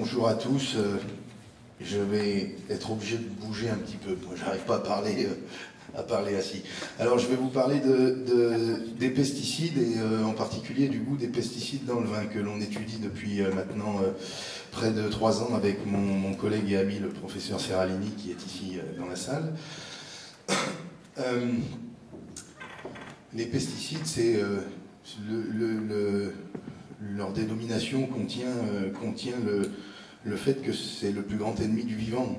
bonjour à tous. Je vais être obligé de bouger un petit peu. Moi, j'arrive pas à parler assis. Alors, je vais vous parler des pesticides et en particulier du goût des pesticides dans le vin que l'on étudie depuis maintenant près de 3 ans avec mon collègue et ami, le professeur Serralini, qui est ici dans la salle. Les pesticides, c'est leur dénomination contient le fait que c'est le plus grand ennemi du vivant.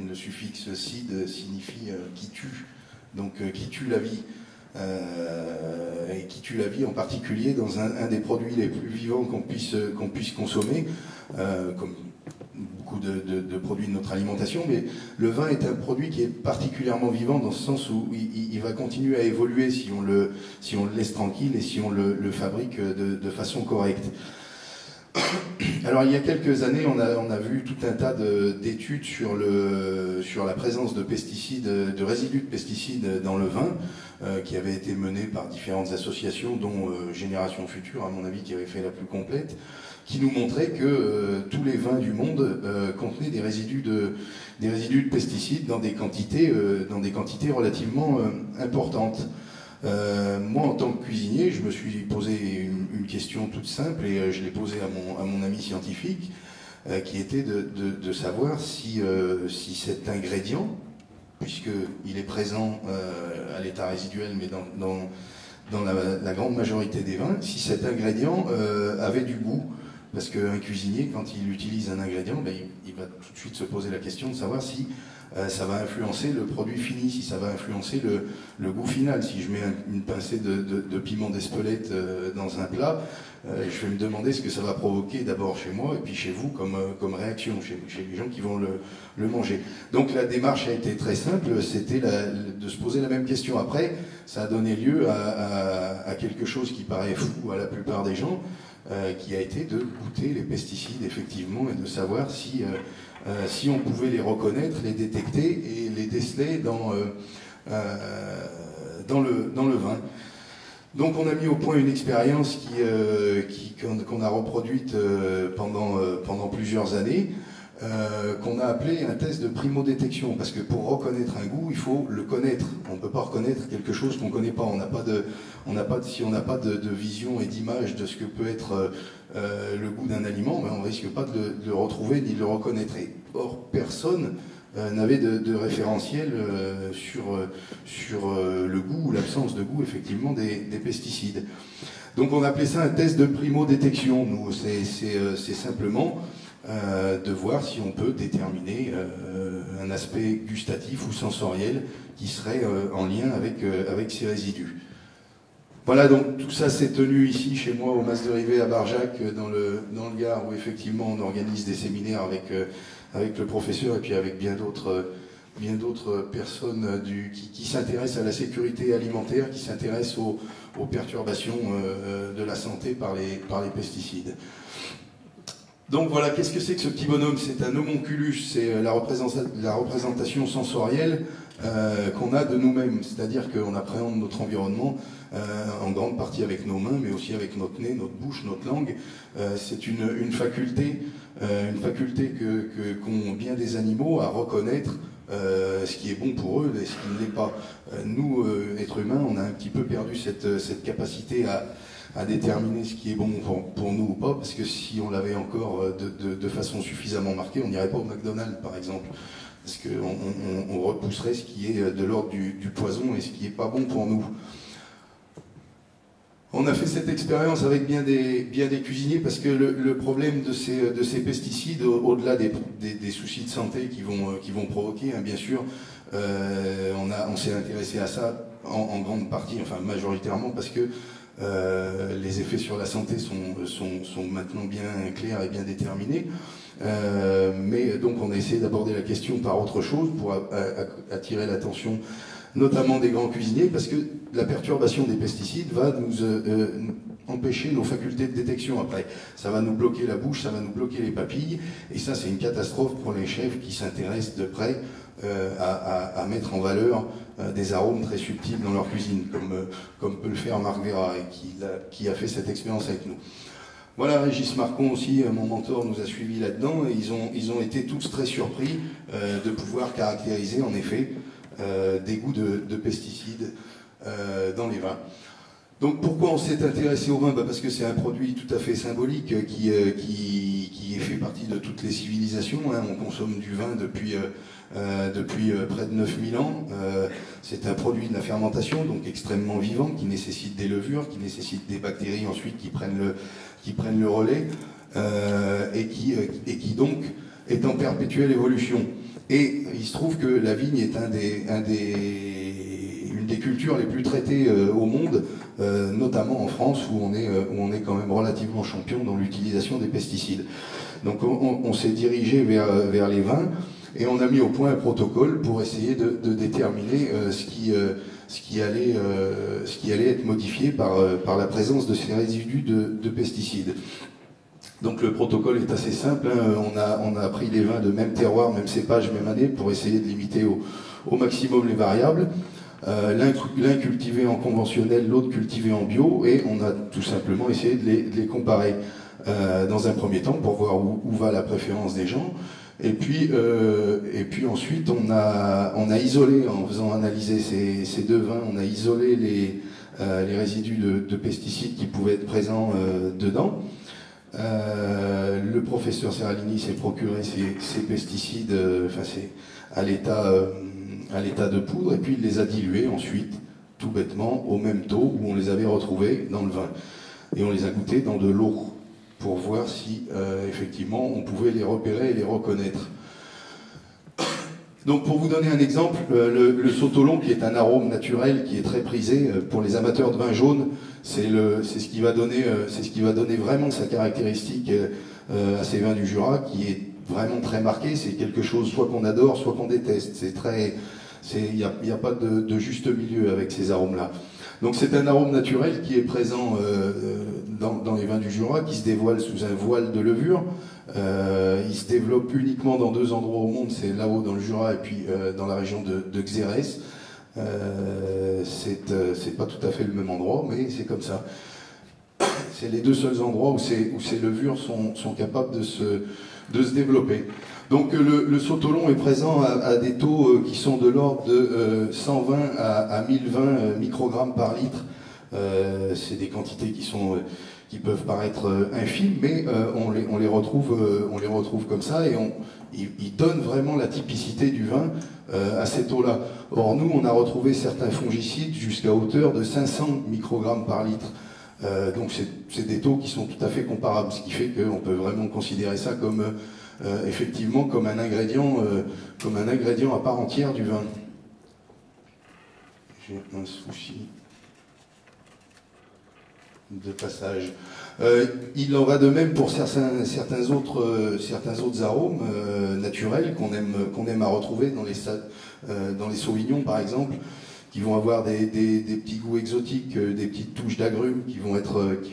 Le suffixe cide signifie qui tue, donc qui tue la vie. Et qui tue la vie en particulier dans un des produits les plus vivants qu'on puisse consommer, comme beaucoup de produits de notre alimentation, mais le vin est un produit qui est particulièrement vivant dans ce sens où il va continuer à évoluer si on le laisse tranquille et si on le fabrique de façon correcte. Alors il y a quelques années, on a vu tout un tas d'études sur la présence de pesticides, de résidus de pesticides dans le vin, qui avaient été menées par différentes associations, dont Génération Future, à mon avis, qui avait fait la plus complète, qui nous montrait que tous les vins du monde contenaient des résidus de pesticides dans des quantités relativement importantes. Moi, en tant que cuisinier, je me suis posé une question toute simple et je l'ai posée à mon ami scientifique, qui était de savoir si cet ingrédient, puisqu'il est présent à l'état résiduel, mais dans la grande majorité des vins, si cet ingrédient avait du goût. Parce qu'un cuisinier, quand il utilise un ingrédient, il va tout de suite se poser la question de savoir si ça va influencer le produit fini, si ça va influencer le goût final. Si je mets une pincée de piment d'Espelette dans un plat, je vais me demander ce que ça va provoquer d'abord chez moi et puis chez vous comme réaction, chez les gens qui vont le manger. Donc la démarche a été très simple, c'était de se poser la même question. Après, ça a donné lieu à quelque chose qui paraît fou à la plupart des gens, qui a été de goûter les pesticides effectivement et de savoir si on pouvait les reconnaître, les détecter et les déceler dans le vin. Donc on a mis au point une expérience qu'on a reproduite pendant plusieurs années, qu'on a appelé un test de primo-détection, parce que pour reconnaître un goût, il faut le connaître. On ne peut pas reconnaître quelque chose qu'on ne connaît pas. Si on n'a pas de vision et d'image de ce que peut être le goût d'un aliment, on ne risque pas de le retrouver ni de le reconnaître. Or, personne n'avait de référentiel sur le goût ou l'absence de goût, effectivement, des pesticides. Donc on appelait ça un test de primo-détection. Nous, c'est simplement de voir si on peut déterminer un aspect gustatif ou sensoriel qui serait en lien avec ces résidus. Voilà, donc tout ça s'est tenu ici chez moi au Mas de Rivet à Barjac, dans le Gard, où effectivement on organise des séminaires avec le professeur et puis avec bien d'autres personnes qui s'intéressent à la sécurité alimentaire, qui s'intéressent aux perturbations de la santé par les pesticides. Donc voilà, qu'est-ce que c'est que ce petit bonhomme? C'est un homonculus, c'est la représentation sensorielle qu'on a de nous-mêmes, c'est-à-dire qu'on appréhende notre environnement en grande partie avec nos mains, mais aussi avec notre nez, notre bouche, notre langue. C'est une faculté qu'ont bien des animaux à reconnaître ce qui est bon pour eux et ce qui ne l'est pas. Nous, êtres humains, on a un petit peu perdu cette capacité à déterminer ce qui est bon pour nous ou pas, parce que si on l'avait encore de façon suffisamment marquée, on n'irait pas au McDonald's, par exemple, parce qu'on repousserait ce qui est de l'ordre du poison et ce qui n'est pas bon pour nous. On a fait cette expérience avec bien des cuisiniers, parce que le problème de ces pesticides, au-delà des soucis de santé qui vont provoquer, hein, bien sûr, on s'est intéressé à ça en grande partie, enfin majoritairement, parce que les effets sur la santé sont maintenant bien clairs et bien déterminés. Mais donc on a essayé d'aborder la question par autre chose pour attirer l'attention notamment des grands cuisiniers, parce que la perturbation des pesticides va nous empêcher nos facultés de détection après. Ça va nous bloquer la bouche, ça va nous bloquer les papilles, et ça c'est une catastrophe pour les chefs qui s'intéressent de près à mettre en valeur des arômes très subtils dans leur cuisine, comme peut le faire Marc Vera, et qui a fait cette expérience avec nous. Voilà, Régis Marcon aussi, mon mentor, nous a suivis là-dedans, et ils ont été tous très surpris de pouvoir caractériser en effet des goûts de pesticides dans les vins. Donc pourquoi on s'est intéressé au vin? Parce que c'est un produit tout à fait symbolique qui fait partie de toutes les civilisations. On consomme du vin depuis près de 9000 ans. C'est un produit de la fermentation, donc extrêmement vivant, qui nécessite des levures, qui nécessite des bactéries ensuite qui prennent le relais, et qui donc est en perpétuelle évolution. Et il se trouve que la vigne est une des cultures les plus traitées au monde, notamment en France, où on est quand même relativement champion dans l'utilisation des pesticides. Donc on s'est dirigé vers les vins, et on a mis au point un protocole pour essayer de déterminer ce qui allait être modifié par la présence de ces résidus de pesticides. Donc le protocole est assez simple, on a pris les vins de même terroir, même cépage, même année, pour essayer de limiter au maximum les variables. L'un cultivé en conventionnel, l'autre cultivé en bio, et on a tout simplement essayé de les comparer dans un premier temps pour voir où va la préférence des gens. Et puis ensuite on a isolé, en faisant analyser ces deux vins, on a isolé les résidus de pesticides qui pouvaient être présents dedans. Le professeur Serralini s'est procuré ces pesticides, à l'état de poudre, et puis il les a dilués ensuite, tout bêtement, au même taux où on les avait retrouvés dans le vin. Et on les a goûtés dans de l'eau, pour voir si effectivement on pouvait les repérer et les reconnaître. Donc pour vous donner un exemple, le sautolon, qui est un arôme naturel qui est très prisé pour les amateurs de vin jaune, c'est ce qui va donner vraiment sa caractéristique à ces vins du Jura, qui est vraiment très marqué. C'est quelque chose soit qu'on adore, soit qu'on déteste. Il n'y a pas de juste milieu avec ces arômes-là. Donc c'est un arôme naturel qui est présent dans les vins du Jura, qui se dévoile sous un voile de levure. Il se développe uniquement dans deux endroits au monde, c'est là-haut dans le Jura et puis dans la région de Xérès. C'est pas tout à fait le même endroit, mais c'est comme ça. C'est les deux seuls endroits où ces levures sont capables de se développer. Donc le sautolon est présent à des taux qui sont de l'ordre de 120 à 1020 microgrammes par litre. C'est des quantités qui peuvent paraître infimes, mais on les retrouve comme ça, et ils donnent vraiment la typicité du vin à ces taux-là. Or nous, on a retrouvé certains fongicides jusqu'à hauteur de 500 microgrammes par litre. Donc c'est des taux qui sont tout à fait comparables, ce qui fait qu'on peut vraiment considérer ça comme effectivement comme un ingrédient à part entière du vin. J'ai un souci de passage. Il en va de même pour certains autres arômes naturels qu'on aime à retrouver dans les sauvignons par exemple, qui vont avoir des petits goûts exotiques, des petites touches d'agrumes qui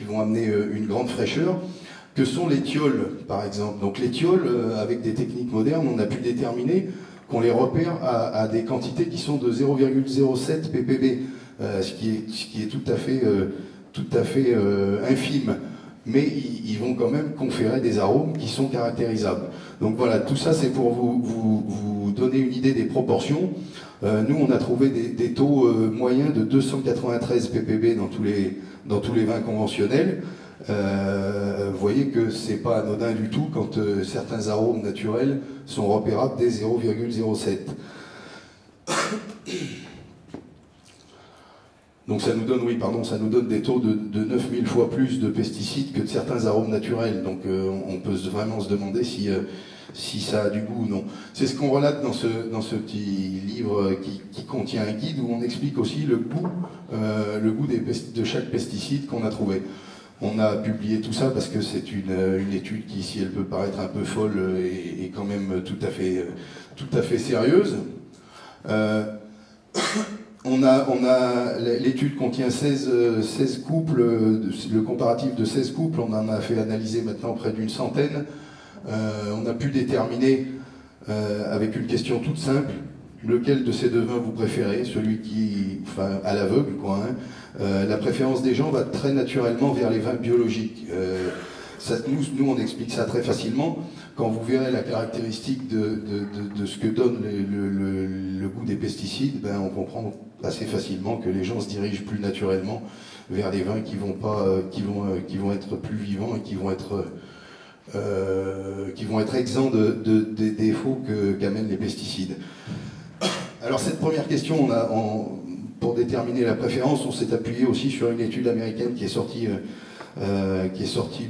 vont amener une grande fraîcheur, que sont les thiols par exemple. Donc les thiols, avec des techniques modernes, on a pu déterminer qu'on les repère à des quantités qui sont de 0,07 ppb, ce qui est tout à fait infime, mais ils vont quand même conférer des arômes qui sont caractérisables. Donc voilà, tout ça c'est pour vous donner une idée des proportions. Nous on a trouvé des taux moyens de 293 ppb dans tous les vins conventionnels. Vous voyez que c'est pas anodin du tout quand certains arômes naturels sont repérables dès 0,07. Donc ça nous donne des taux de 9000 fois plus de pesticides que de certains arômes naturels. Donc on peut vraiment se demander si ça a du goût ou non. C'est ce qu'on relate dans ce petit livre qui contient un guide où on explique aussi le goût de chaque pesticide qu'on a trouvé. On a publié tout ça parce que c'est une étude qui, si elle peut paraître un peu folle, est quand même tout à fait sérieuse. L'étude contient 16 couples, le comparatif de 16 couples, on en a fait analyser maintenant près d'une centaine. On a pu déterminer, avec une question toute simple, lequel de ces deux vins vous préférez, celui à l'aveugle, quoi. La préférence des gens va très naturellement vers les vins biologiques. nous, on explique ça très facilement. Quand vous verrez la caractéristique de ce que donne le goût des pesticides, ben, on comprend assez facilement que les gens se dirigent plus naturellement vers des vins qui vont être plus vivants et qui vont être exempts des défauts qu'amènent les pesticides. Alors cette première question, pour déterminer la préférence, on s'est appuyé aussi sur une étude américaine qui est sortie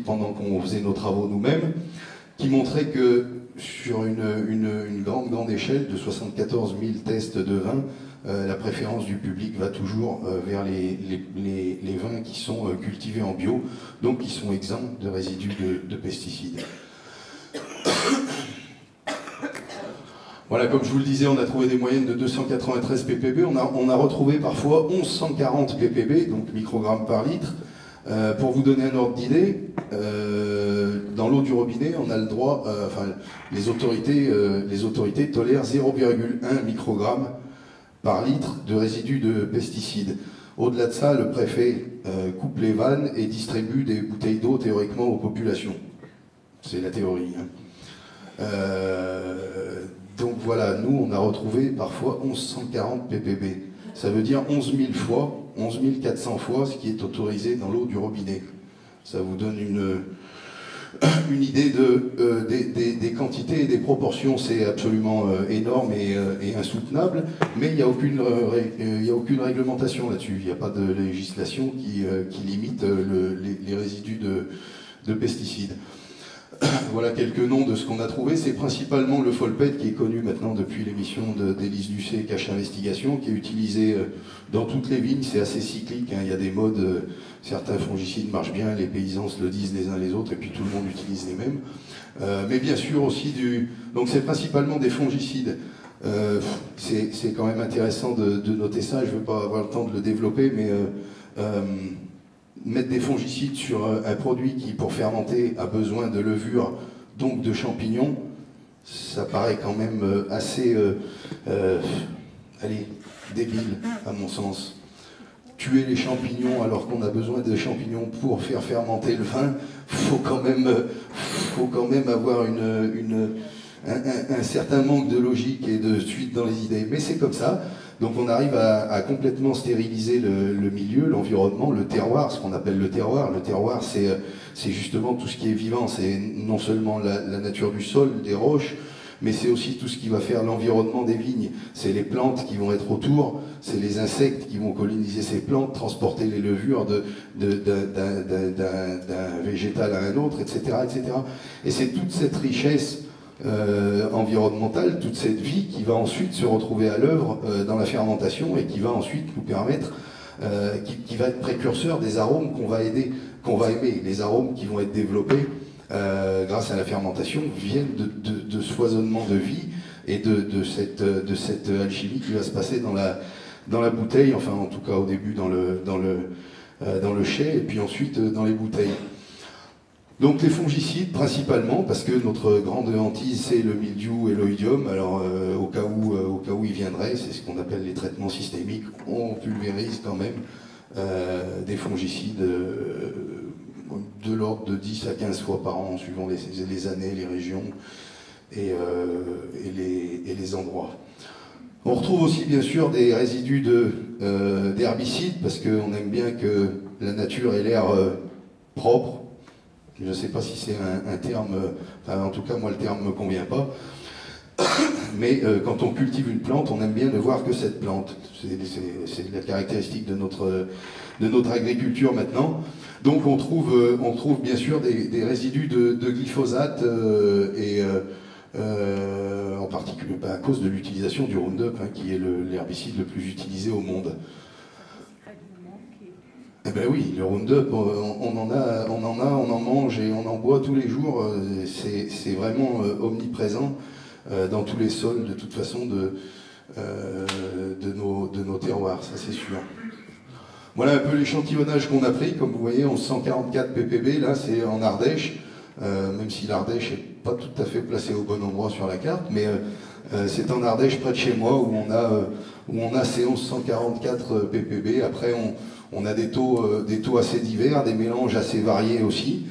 pendant qu'on faisait nos travaux nous-mêmes, qui montrait que sur une grande échelle de 74 000 tests de vin, la préférence du public va toujours vers les vins qui sont cultivés en bio, donc qui sont exempts de résidus de pesticides. Voilà, comme je vous le disais, on a trouvé des moyennes de 293 ppb, on a retrouvé parfois 1140 ppb, donc microgrammes par litre. Pour vous donner un ordre d'idée, dans l'eau du robinet, on a le droit, les autorités tolèrent 0,1 microgramme par litre de résidus de pesticides. Au-delà de ça, le préfet coupe les vannes et distribue des bouteilles d'eau théoriquement aux populations. C'est la théorie. Hein. Donc voilà, nous on a retrouvé parfois 1140 ppb. Ça veut dire 11 000 fois, 11 400 fois ce qui est autorisé dans l'eau du robinet. Ça vous donne une idée des quantités et des proportions. C'est absolument énorme et insoutenable, mais il n'y a aucune réglementation là-dessus. Il n'y a pas de législation qui limite les résidus de pesticides. Voilà quelques noms de ce qu'on a trouvé. C'est principalement le folpet qui est connu maintenant depuis l'émission d'Élise Lucet, Cache Investigation, qui est utilisé dans toutes les vignes. C'est assez cyclique, hein. Il y a des modes, certains fongicides marchent bien, les paysans se le disent les uns les autres, et puis tout le monde utilise les mêmes. Mais bien sûr aussi donc c'est principalement des fongicides. C'est quand même intéressant de noter ça, je ne veux pas avoir le temps de le développer, mais mettre des fongicides sur un produit qui, pour fermenter, a besoin de levure, donc de champignons, ça paraît quand même assez débile, à mon sens. Tuer les champignons alors qu'on a besoin de champignons pour faire fermenter le vin, faut quand même avoir un certain manque de logique et de suite dans les idées. Mais c'est comme ça. Donc on arrive à complètement stériliser le milieu, l'environnement, le terroir, ce qu'on appelle le terroir. Le terroir, c'est justement tout ce qui est vivant. C'est non seulement la nature du sol, des roches, mais c'est aussi tout ce qui va faire l'environnement des vignes. C'est les plantes qui vont être autour, c'est les insectes qui vont coloniser ces plantes, transporter les levures d'un végétal à un autre, etc., etc. Et c'est toute cette richesse environnementale, toute cette vie qui va ensuite se retrouver à l'œuvre dans la fermentation et qui va ensuite nous permettre, qui va être précurseur des arômes qu'on va aimer. Les arômes qui vont être développés grâce à la fermentation viennent de ce foisonnement de vie et de cette alchimie qui va se passer dans la bouteille, enfin en tout cas au début dans le chai et puis ensuite dans les bouteilles. Donc les fongicides principalement, parce que notre grande hantise c'est le mildiou et l'oïdium. Alors au cas où il viendrait, c'est ce qu'on appelle les traitements systémiques. On pulvérise quand même des fongicides de l'ordre de 10 à 15 fois par an, suivant les années, les régions et les endroits. On retrouve aussi bien sûr des résidus d'herbicides, parce qu'on aime bien que la nature ait l'air propre. Je ne sais pas si c'est un terme, enfin en tout cas moi le terme ne me convient pas, mais quand on cultive une plante, on aime bien ne voir que cette plante. C'est la caractéristique de notre agriculture maintenant. Donc on trouve bien sûr des résidus de glyphosate en particulier à cause de l'utilisation du Roundup, hein, qui est l'herbicide le plus utilisé au monde. Eh ben oui, le Roundup, on en mange et on en boit tous les jours. C'est vraiment omniprésent dans tous les sols, de toute façon, de nos terroirs, ça c'est sûr. Voilà un peu l'échantillonnage qu'on a pris. Comme vous voyez, 1144 ppb, là c'est en Ardèche, même si l'Ardèche n'est pas tout à fait placée au bon endroit sur la carte, mais c'est en Ardèche, près de chez moi, où on a ces 1144 ppb. Après, on a des taux assez divers, des mélanges assez variés aussi.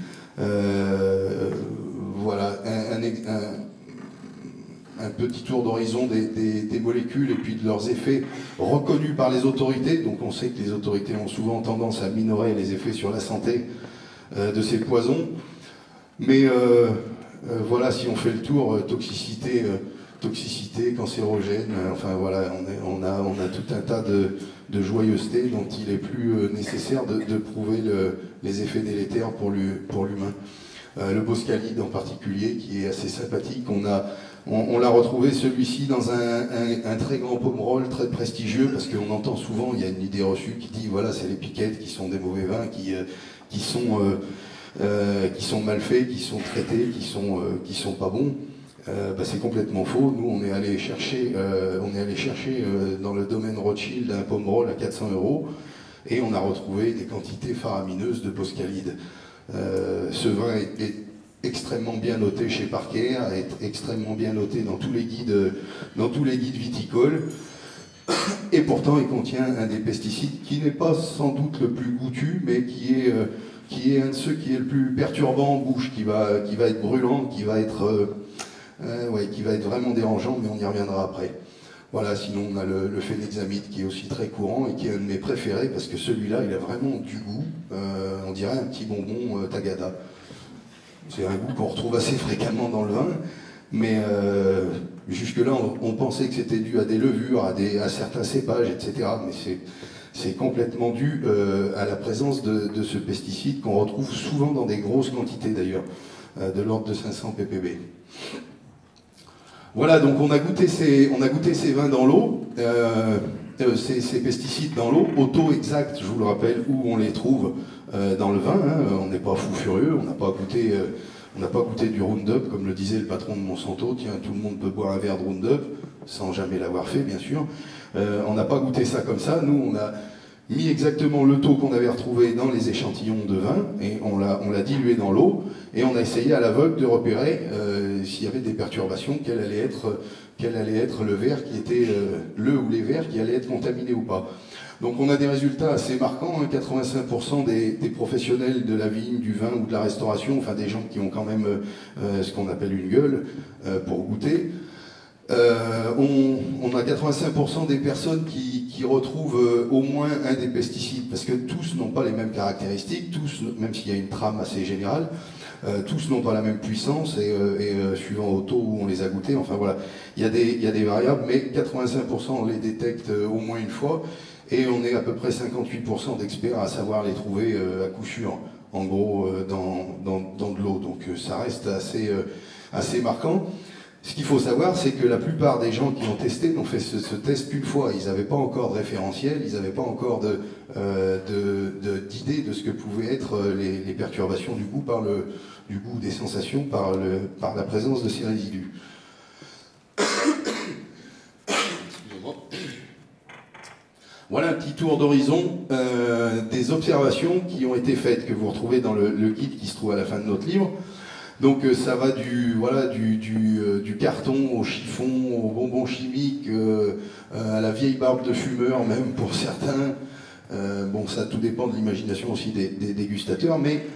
petit tour d'horizon des molécules et puis de leurs effets reconnus par les autorités. Donc on sait que les autorités ont souvent tendance à minorer les effets sur la santé de ces poisons. Mais voilà, si on fait le tour, toxicité cancérogène, enfin voilà, on a tout un tas de joyeuseté dont il est plus nécessaire de prouver les effets délétères pour l'humain. Le boscalide en particulier, qui est assez sympathique, on l'a retrouvé celui-ci dans un très grand pomerol, très prestigieux, parce qu'on entend souvent, il y a une idée reçue qui dit, voilà, c'est les piquettes qui sont des mauvais vins, qui sont mal faits, qui sont traités, qui sont pas bons. C'est complètement faux. Nous, on est allé chercher dans le domaine Rothschild un pomerol à 400 € et on a retrouvé des quantités faramineuses de boscalide. Ce vin est extrêmement bien noté chez Parker, est extrêmement bien noté dans tous les guides viticoles, et pourtant il contient un des pesticides qui n'est pas sans doute le plus goûtu, mais qui est un de ceux qui est le plus perturbant en bouche, qui va être brûlant, qui va être vraiment dérangeant, mais on y reviendra après. Voilà, sinon on a le phénexamide qui est aussi très courant et qui est un de mes préférés parce que celui-là, il a vraiment du goût. On dirait un petit bonbon Tagada. C'est un goût qu'on retrouve assez fréquemment dans le vin, mais jusque-là, on pensait que c'était dû à des levures, à certains cépages, etc. Mais c'est complètement dû à la présence de ce pesticide qu'on retrouve souvent dans des grosses quantités d'ailleurs, de l'ordre de 500 ppb. Voilà, donc on a goûté ces vins dans l'eau, ces pesticides dans l'eau, au taux exact, je vous le rappelle, où on les trouve dans le vin. On n'est pas fou furieux, on n'a pas goûté du Roundup, comme le disait le patron de Monsanto. Tiens, tout le monde peut boire un verre de Roundup, sans jamais l'avoir fait, bien sûr. On n'a pas goûté ça comme ça. Nous, on a mis exactement le taux qu'on avait retrouvé dans les échantillons de vin, et on l'a dilué dans l'eau, et on a essayé à l'aveugle de repérer s'il y avait des perturbations, quel allait être le verre qui était, le ou les verres qui allaient être contaminés ou pas. Donc on a des résultats assez marquants, 85% des professionnels de la vigne, du vin ou de la restauration, enfin des gens qui ont quand même ce qu'on appelle une gueule pour goûter, on a 85% des personnes qui retrouvent au moins un des pesticides, parce que tous n'ont pas les mêmes caractéristiques, tous, même s'il y a une trame assez générale, tous n'ont pas la même puissance, et suivant au taux où on les a goûtés, enfin voilà, il y a des variables, mais 85% on les détecte au moins une fois, et on est à peu près 58% d'experts à savoir les trouver à coup sûr, en gros, dans de l'eau, donc ça reste assez marquant. Ce qu'il faut savoir, c'est que la plupart des gens qui ont testé n'ont fait ce test qu'une fois. Ils n'avaient pas encore de référentiel, ils n'avaient pas encore d'idée de ce que pouvaient être les perturbations du goût, du goût des sensations, par la présence de ces résidus. Excusez-moi. Voilà un petit tour d'horizon des observations qui ont été faites, que vous retrouvez dans le guide qui se trouve à la fin de notre livre. Donc ça va du carton au chiffon, aux bonbons chimiques, à la vieille barbe de fumeur même pour certains. Bon, ça tout dépend de l'imagination aussi des dégustateurs, mais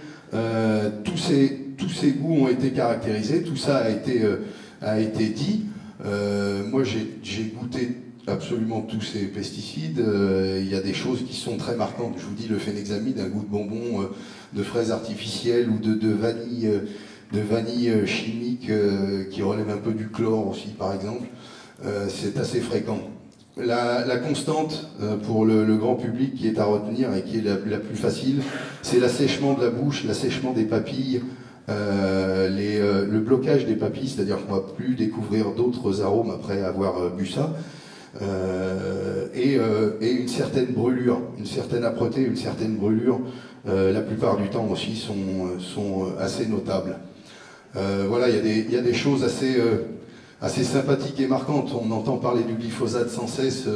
tous ces goûts ont été caractérisés, tout ça a été dit. Moi j'ai goûté absolument tous ces pesticides. Il y a des choses qui sont très marquantes. Je vous dis, le phénexamide, un goût de bonbon, de fraises artificielles ou de vanille chimique qui relève un peu du chlore aussi, par exemple. C'est assez fréquent. La constante pour le grand public qui est à retenir et qui est la plus facile, c'est l'assèchement de la bouche, l'assèchement des papilles, le blocage des papilles, c'est-à-dire qu'on ne va plus découvrir d'autres arômes après avoir bu ça, et une certaine brûlure, une certaine âpreté, une certaine brûlure, la plupart du temps aussi sont assez notables. Voilà, il y a des choses assez sympathiques et marquantes. On entend parler du glyphosate sans cesse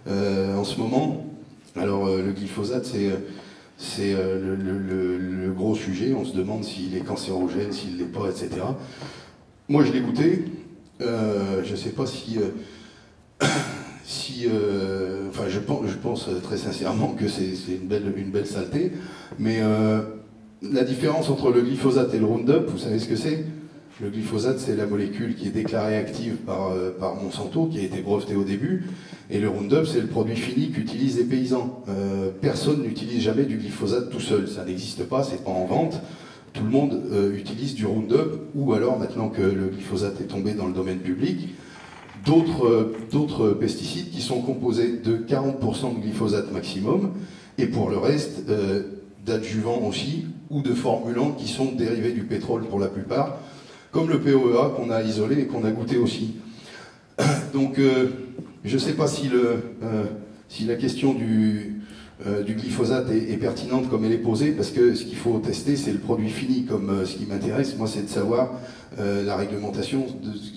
en ce moment. Alors le glyphosate, c'est le gros sujet. On se demande s'il est cancérogène, s'il ne l'est pas, etc. Moi, je l'ai goûté. Je ne sais pas enfin, je pense très sincèrement que c'est une belle saleté. Mais la différence entre le glyphosate et le Roundup, vous savez ce que c'est? Le glyphosate, c'est la molécule qui est déclarée active par Monsanto, qui a été brevetée au début. Et le Roundup, c'est le produit fini qu'utilisent les paysans. Personne n'utilise jamais du glyphosate tout seul. Ça n'existe pas, c'est pas en vente. Tout le monde utilise du Roundup, ou alors, maintenant que le glyphosate est tombé dans le domaine public, d'autres pesticides qui sont composés de 40% de glyphosate maximum, et pour le reste, d'adjuvants aussi, ou de formulants qui sont dérivés du pétrole pour la plupart, comme le POEA qu'on a isolé et qu'on a goûté aussi. Donc, je ne sais pas si la question du glyphosate est pertinente comme elle est posée, parce que ce qu'il faut tester, c'est le produit fini. Comme ce qui m'intéresse, moi, c'est de savoir la réglementation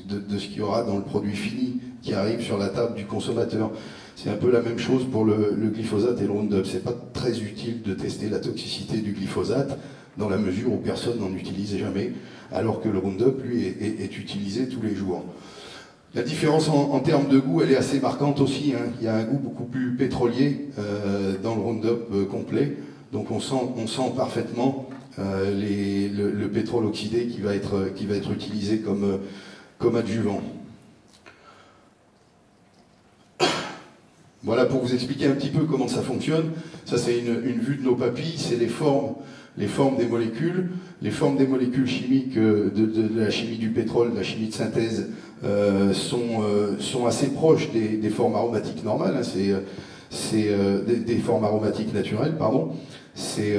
de ce qu'il y aura dans le produit fini qui arrive sur la table du consommateur. C'est un peu la même chose pour le glyphosate et le Roundup. C'est pas très utile de tester la toxicité du glyphosate, dans la mesure où personne n'en utilise jamais, alors que le Roundup, lui, est utilisé tous les jours. La différence en termes de goût, elle est assez marquante aussi, hein. Il y a un goût beaucoup plus pétrolier dans le Roundup complet. Donc on sent parfaitement le pétrole oxydé qui va être utilisé comme adjuvant. Voilà pour vous expliquer un petit peu comment ça fonctionne. Ça, c'est une vue de nos papilles, c'est les formes des molécules. Les formes des molécules chimiques de la chimie du pétrole, de la chimie de synthèse, sont assez proches des formes aromatiques normales. Hein. C'est des formes aromatiques naturelles, pardon. C'est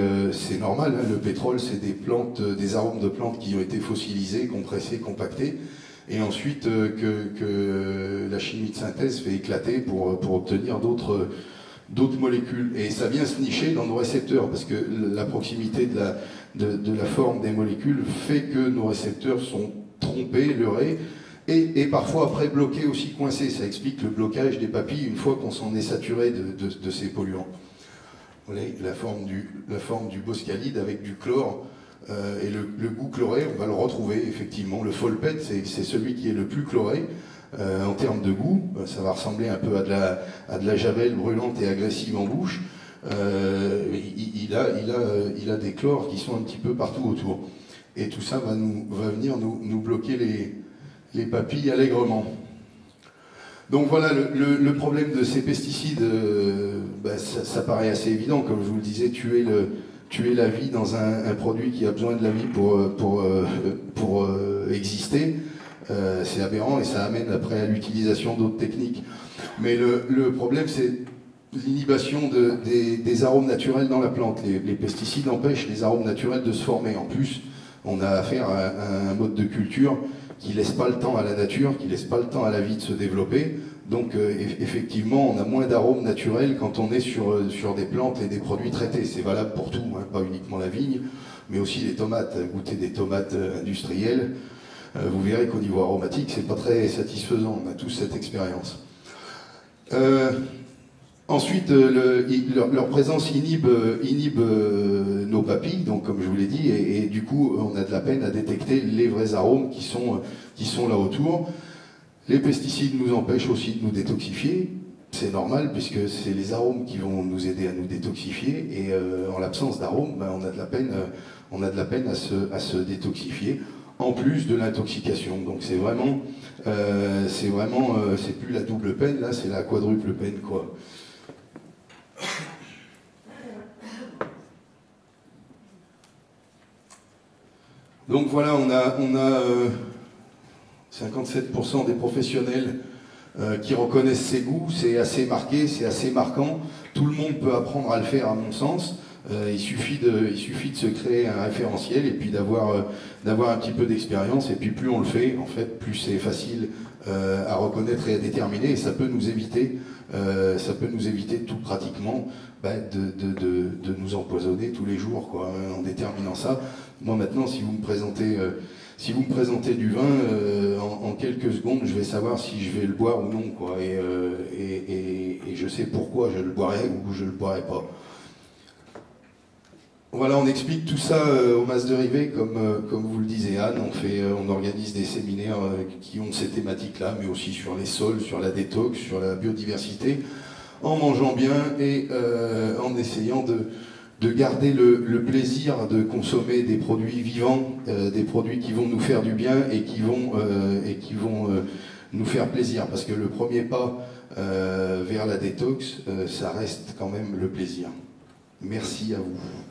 normal. Hein. Le pétrole, c'est des arômes de plantes qui ont été fossilisés, compressés, compactés, et ensuite que la chimie de synthèse fait éclater pour obtenir d'autres molécules. Et ça vient se nicher dans nos récepteurs, parce que la proximité de la forme des molécules fait que nos récepteurs sont trompés, leurrés, et parfois après bloqués aussi, coincés. Ça explique le blocage des papilles une fois qu'on s'en est saturé de ces polluants. Vous voyez, la forme du boscalide avec du chlore, et le goût chloré, on va le retrouver effectivement. Le folpet, c'est celui qui est le plus chloré. En termes de goût, ça va ressembler un peu à de la javel brûlante et agressive en bouche. Il a des chlores qui sont un petit peu partout autour. Et tout ça va venir nous bloquer les papilles allègrement. Donc voilà, le problème de ces pesticides, ça paraît assez évident. Comme je vous le disais, tuer la vie dans un produit qui a besoin de la vie pour exister, c'est aberrant, et ça amène après à l'utilisation d'autres techniques. Mais le problème, c'est l'inhibition des arômes naturels dans la plante. Les pesticides empêchent les arômes naturels de se former. En plus, on a affaire à un mode de culture qui laisse pas le temps à la nature, qui laisse pas le temps à la vie de se développer. Donc effectivement, on a moins d'arômes naturels quand on est sur des plantes et des produits traités. C'est valable pour tout, hein, pas uniquement la vigne, mais aussi les tomates. Goûter des tomates industrielles, vous verrez qu'au niveau aromatique, c'est pas très satisfaisant. On a tous cette expérience. Ensuite, leur présence inhibe nos papilles, donc comme je vous l'ai dit, et du coup, on a de la peine à détecter les vrais arômes qui sont là autour. Les pesticides nous empêchent aussi de nous détoxifier. C'est normal, puisque c'est les arômes qui vont nous aider à nous détoxifier, et en l'absence d'arômes, on a de la peine à se détoxifier, en plus de l'intoxication. Donc c'est plus la double peine, là, c'est la quadruple peine, quoi. Donc voilà, on a 57% des professionnels qui reconnaissent ces goûts. C'est assez marqué, c'est assez marquant. Tout le monde peut apprendre à le faire, à mon sens. Il suffit de se créer un référentiel et puis d'avoir un petit peu d'expérience. Et puis plus on le fait, en fait, plus c'est facile à reconnaître et à déterminer. Et ça peut nous éviter tout pratiquement de nous empoisonner tous les jours, quoi, en déterminant ça. Moi maintenant, si vous me présentez du vin, en quelques secondes, je vais savoir si je vais le boire ou non, quoi, et je sais pourquoi je le boirai ou je le boirai pas. Voilà, on explique tout ça au Mas de Rivet, comme vous le disait Anne. On organise des séminaires qui ont ces thématiques-là, mais aussi sur les sols, sur la détox, sur la biodiversité, en mangeant bien et en essayant de garder le plaisir de consommer des produits vivants, des produits qui vont nous faire du bien et qui vont nous faire plaisir. Parce que le premier pas vers la détox, ça reste quand même le plaisir. Merci à vous.